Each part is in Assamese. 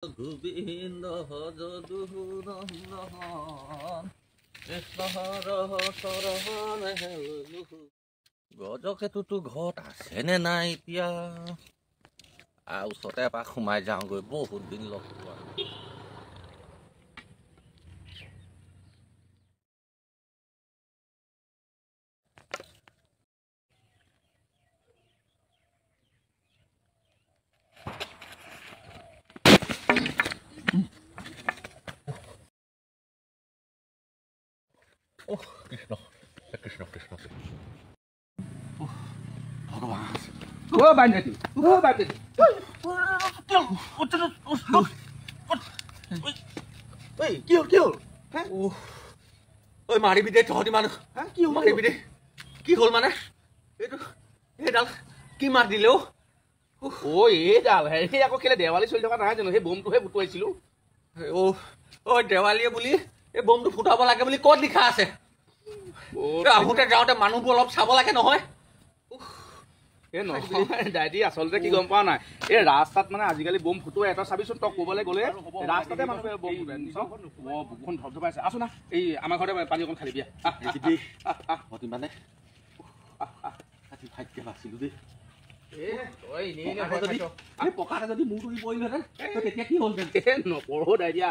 গোবিন্দ যদুনন্দন কৃষ্ণ হৰ শৰণ গজকেতুটো ঘৰত আছেনে নাই এতিয়া ওচৰতে এপাক সোমাই যাওঁগৈ বহুত দিন লগ পোৱা কৃষ্ণ কৃষ্ণ কৃষ্ণ ভগৱান বান্ধি কি হ'ল মাৰিবি দে তহঁতি মানুহ কি মাৰিবি দে কি হ'ল মানে এইটো এইডাল কি মাৰ দিলে এইডাল হেৰি আকৌ কেলে দেৱালী চলি থকা নাই জানো সেই বমটোহে ফুটুৱাইছিলো দেৱালীয়ে বুলি এই বমটো ফুটাব লাগে বুলি ক'ত লিখা আছে আহোঁতে যাওঁতে মানুহবোৰ অলপ চাব লাগে নহয় দাইটি আচলতে কি গম পোৱা নাই এই ৰাস্তাত মানে আজিকালি বম ফুটুৱাই এটা চাবিচোন তই ক'বলৈ গ'লে ৰাস্তাতে মানুহে বম বুকুখন ধপধপাইছে আছো না এই আমাৰ ঘৰতে পানী অকণ খালি দিয়া মানে ভাগ্য আছিলো দেই পকাতে যদি মূৰ তুলি পৰিলোহেঁতেন তেতিয়া কি হ'লহেঁতেন নপঢ়ো দাইটিয়া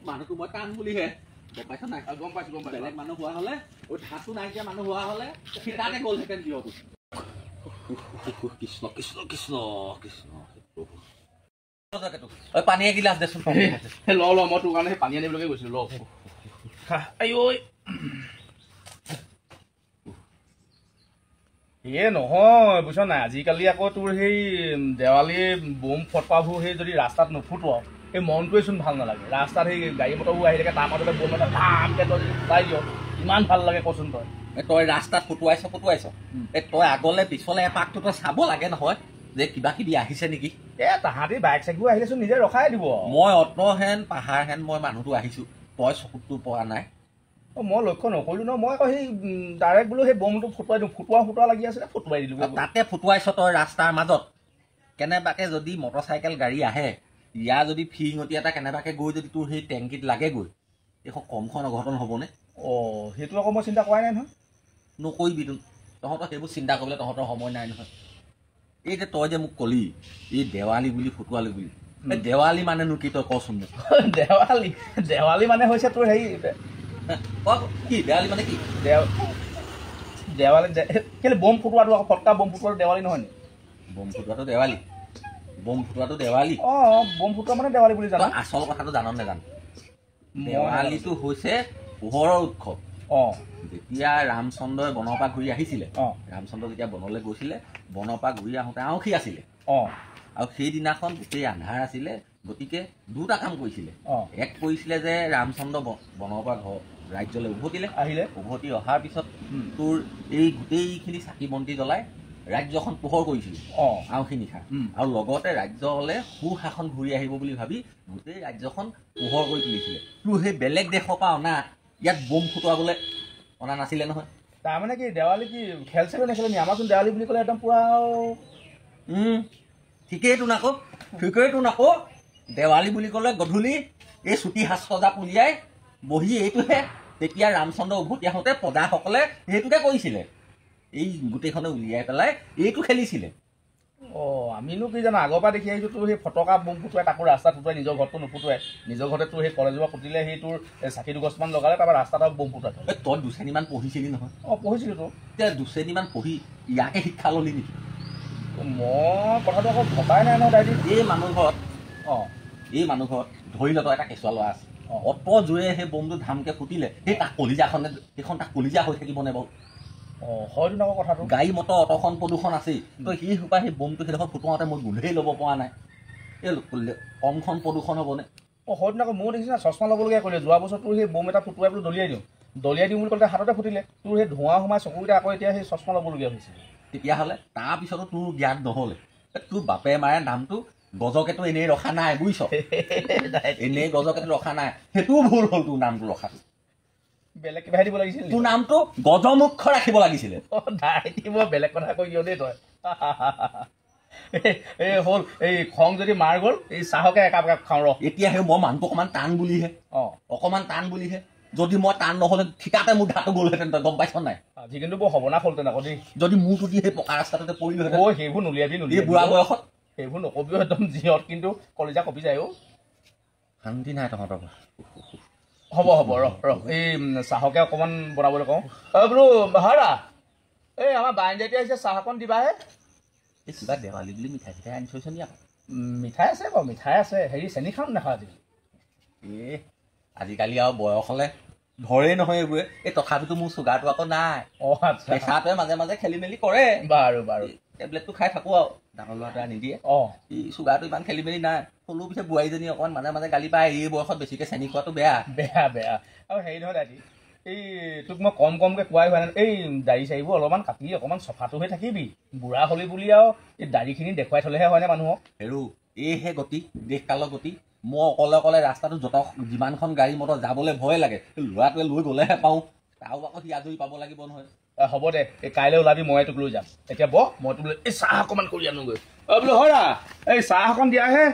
মানুহটো মই টান বুলিহে গম পাইছ নাই গম পাইছো বেলেগ মানুহ হোৱা হ'লে ধাতু নাইকিয়া মানুহ হোৱা হ'লে ফিটাতে গ'লহেঁতেন দিয়তো কৃষ্ণ কৃষ্ণ কৃষ্ণ কৃষ্ণ পানী এগিলাচ দেচোন ল মই তোৰ কাৰণে পানী আনিবলৈকে গৈছিলো নহয় বুজিছ নাই আজিকালি আকৌ তোৰ সেই দেৱালী বম ফটকাবোৰ সেই যদি ৰাস্তাত নুফুটোৱা সেই মনটোৱে চোন ভাল নালাগে ৰাস্তাত সেই গাড়ী মটৰবোৰ আহি থাকে তাৰ মাজতে বম এটা ধামকৈ তই যদি ফুটাই দিয় ইমান ভাল লাগে কচোন তই ৰাস্তাত ফুটুৱাইছ তই আগলে পিছলে এপাকটো তই চাব লাগে নহয় যে কিবা কিবি আহিছে নেকি তাহাঁতি বাইক চাইকবোৰ আহিলেচোন নিজে ৰখাই দিব মই অটহেন পাহাৰ হেন মই মানুহটো আহিছো তই চকুতটো পৰা নাই মই লক্ষ্য নকৰিলো ন মই আকৌ সেই ডাইৰেক্ট বোলো সেই বমটো ফুটুৱাই দিওঁ ফুটোৱা লাগি আছিলে ফুটুৱাই দিলো তাতে ফুটুৱাইছ তই ৰাস্তাৰ মাজত কেনেবাকে যদি মটৰচাইকেল গাড়ী আহে ইয়াৰ যদি ফিৰিঙতি এটা কেনেবাকে গৈ যদি তোৰ সেই টেংকিত লাগেগৈ এইখন কমখন অঘটন হ'বনে সেইটো আকৌ মই চিন্তা কৰাই নাই নহয় নকৰিবি তহঁতৰ সেইবোৰ চিন্তা কৰিবলৈ তহঁতৰ সময় নাই নহয় এই যে তই যে মোক কলি এই দেৱালী বুলি ফুটুৱালি বুলি দেৱালী মানেনো কি তই কচোন মোক দেৱালী মানে হৈছে তোৰ হেৰি কি দেৱালী মানে কি দেৱালী কেলে বম ফুটোৱাটো আকৌ ফটকা বম ফুটোৱাটো দেৱালী নহয় নি বম ফুটোৱাটো দেৱালী বম ফুটোৱা মানে দেৱালী বুলি জানো আচল কথাটো জান নেজান দেৱালীটো হৈছে পোহৰৰ উৎসৱ যেতিয়া ৰামচন্দ্ৰই বনৰ পৰা ঘূৰি আহিছিলে ৰামচন্দ্ৰ যেতিয়া বনলৈ গৈছিলে বনৰ পৰা ঘূৰি আহোঁতে আঁউসী আছিলে আৰু সেইদিনাখন গোটেই আন্ধাৰ আছিলে গতিকে দুটা কাম কৰিছিলে এক কৰিছিলে যে ৰামচন্দ্ৰ বনৰ পৰা ৰাজ্যলৈ উভতি অহাৰ পিছত তোৰ এই গোটেইখিনি চাকি বন্তি জ্বলাই ৰাজ্যখন পোহৰ কৰিছিল আঁউসী নিশা আৰু লগতে ৰাজ্যলৈ সুশাসন ঘূৰি আহিব বুলি ভাবি গোটেই ৰাজ্যখন পোহৰ কৰি তুলিছিলে তোৰ সেই বেলেগ দেশৰ পৰা অনা ইয়াত বম ফুটুৱাবলৈ অনা নাছিলে নহয় তাৰমানে কি দেৱালী কি খেল চেল নেখেলে নি আমাৰচোন দেৱালী বুলি ক'লে একদম পুৰা ঠিকেইতো নাকো দেৱালী বুলি ক'লে গধূলি এই চুটি সাজ সজাপ উলিয়াই বহি এইটোহে তেতিয়া ৰামচন্দ্ৰ উভতি আহোঁতে প্ৰজাসকলে সেইটোকে কৰিছিলে এই গোটেইখনে উলিয়াই পেলাই এইটো খেলিছিলে আমিনো কি জানো আগৰ পৰা দেখি আহিছোঁ তোৰ সেই ফটকা বম ফুটুৱাই তাকো ৰাস্তাত ফুটুৱাই নিজৰ ঘৰটো নুফুটুৱাই নিজৰ ঘৰতে তোৰ সেই কলেজৰ পৰা ফুটিলে সেই তোৰ চাকি দুগছমান লগালে তাৰপৰা ৰাস্তাত বম ফুটুৱাই তই দুশ্ৰেণীমান পঢ়িছিলি নহয় পঢ়িছিলোঁ তো এতিয়া দুশ্ৰেণীমান পঢ়ি ইয়াকে শিক্ষা ল'লি নেকি মই কথাটো আকৌ ভবাই নাই নহয় দাইটি এই মানুহ ঘৰত ধৰি ল তই এটা কেঁচুৱা ল'ৰা আছে অত জোৰে সেই বমটো ধামকৈ ফুটিলে সেই তাক কলিজাখনে সেইখন তাক কলিজা হৈ থাকিবনে বাৰু হয়তো নকওঁ কথাটো গাড়ী মটৰ অটখন প্ৰদূষণ আছেই তই সেই সোপা সেই বমটো সেইডোখৰ ফুটুৱাওঁতে মই গোন্ধেই ল'ব পৰা নাই এই কমখন প্ৰদূষণ হ'বনে হয়তো নকওঁ মোৰ দেখিছে না চশমা ল'বলগীয়া কৰিলে যোৱা বছৰ তোৰ সেই বম এটা ফুটুৱাই বোলো দলিয়াই দিওঁ বুলি ক'লে হাততে ফুটিলে তোৰ সেই ধোঁৱা সোমাই চকুকেইটা আকৌ এতিয়া সেই চশমা ল'বলগীয়া হৈছে তেতিয়াহ'লে তাৰপিছতো তোৰ জ্ঞান নহ'লে তোৰ বাপে মায়ে নামটো গজকেতো এনেই ৰখা নাই বুজিছ এনেই গজকেতো ৰখা নাই সেইটোও ভুল হ'ল তোৰ নামটো ৰখাটো বেলেগ কিবা দিব লাগিছিল তোৰ নামটো গজমুখ্য ৰাখিব লাগিছিলে মই বেলেগ কথা কৈ দিয় দেই তই এই হ'ল এই খং যদি মাৰ গ'ল এই চাহকে একাপ একাপ খাওঁ ৰ এতিয়াহে মই মানুহটো অকণমান টান বুলিহে অকণমান টান বুলিহে যদি মই টান নহ'লে ঠিকাতে মোৰ ধাটো গ'লহেঁতেন তই গম পাইছ নাই আজি কিন্তু বৰ সৰ্বনাশ হ'লহেঁতেন আকৌ দেই যদি মূৰটো দি সেই পকা ৰাস্তাটোতে পৰিলোহেঁতেন সেইবোৰ নুলিয়াবি এই বুঢ়া বয়সত সেইবোৰ নকবিও একদম জিহত কিন্তু কলিজা কপি যায় শান্তি নাই তহঁতৰ হ'ব হ'ব ৰ এই চাহকে অকণমান বনাবলৈ কওঁ বোলো হৰা এই আমাৰ বাইদেউটি আহিছে চাহ অকণ দিবাহে এই কিবা দেৱালী বুলি মিঠাই চিঠাই আনি থৈছ নি আকৌ মিঠাই আছে বাৰু মিঠাই আছে হেৰি চেনি খাম নাখাওঁ আজি আজিকালি আৰু বয়স হ'লে ধৰেই নহয় এইবোৰে এই তথাপিতো মোৰ চুগাৰটো আকৌ নাই আচ্ছা প্ৰেছাৰটোৱে মাজে মাজে খেলি মেলি কৰে বাৰু বাৰু টেবলেটটো খাই থাকোঁ আৰু ডাঙৰ ল'ৰাটোৱে নিদিয়ে এই চুগাৰটো ইমান খেলি মেলি নাই হ'লেও পিছে বোৱাৰীজনী অকণমান মাজে মাজে গালি পায় এই বয়সত বেছিকৈ চেনি খোৱাটো বেয়া বেয়া বেয়া আৰু হেৰি নহয় দাদী এই তোক মই কম কমকৈ কোৱাই হোৱা নাই এই দাড়ি চাৰিবোৰ অলপমান কাটি অকণমান চফাটো হৈ থাকিবি বুঢ়া হ'লি বুলি আৰু এই দাড়িখিনি দেখুৱাই থ'লেহে হয়নে মানুহক হেৰু এইহে গতি দেশকালৰ গতি মই অকলে অকলে ৰাস্তাটো যিমানখন গাড়ী মটৰ যাবলৈ ভয় লাগে ল'ৰাটোৱে লৈ গ'লেহে পাওঁ তাৰো আকৌ সি আজৰি পাব লাগিব নহয় হ'ব দে এই কাইলৈ ওলাবি মই তোক লৈ যাম এতিয়া মই তোক লৈ এই চাহ অকণমান কৰি আনোগৈ বোলো হৰা এই চাহ অকণ দিয়াহে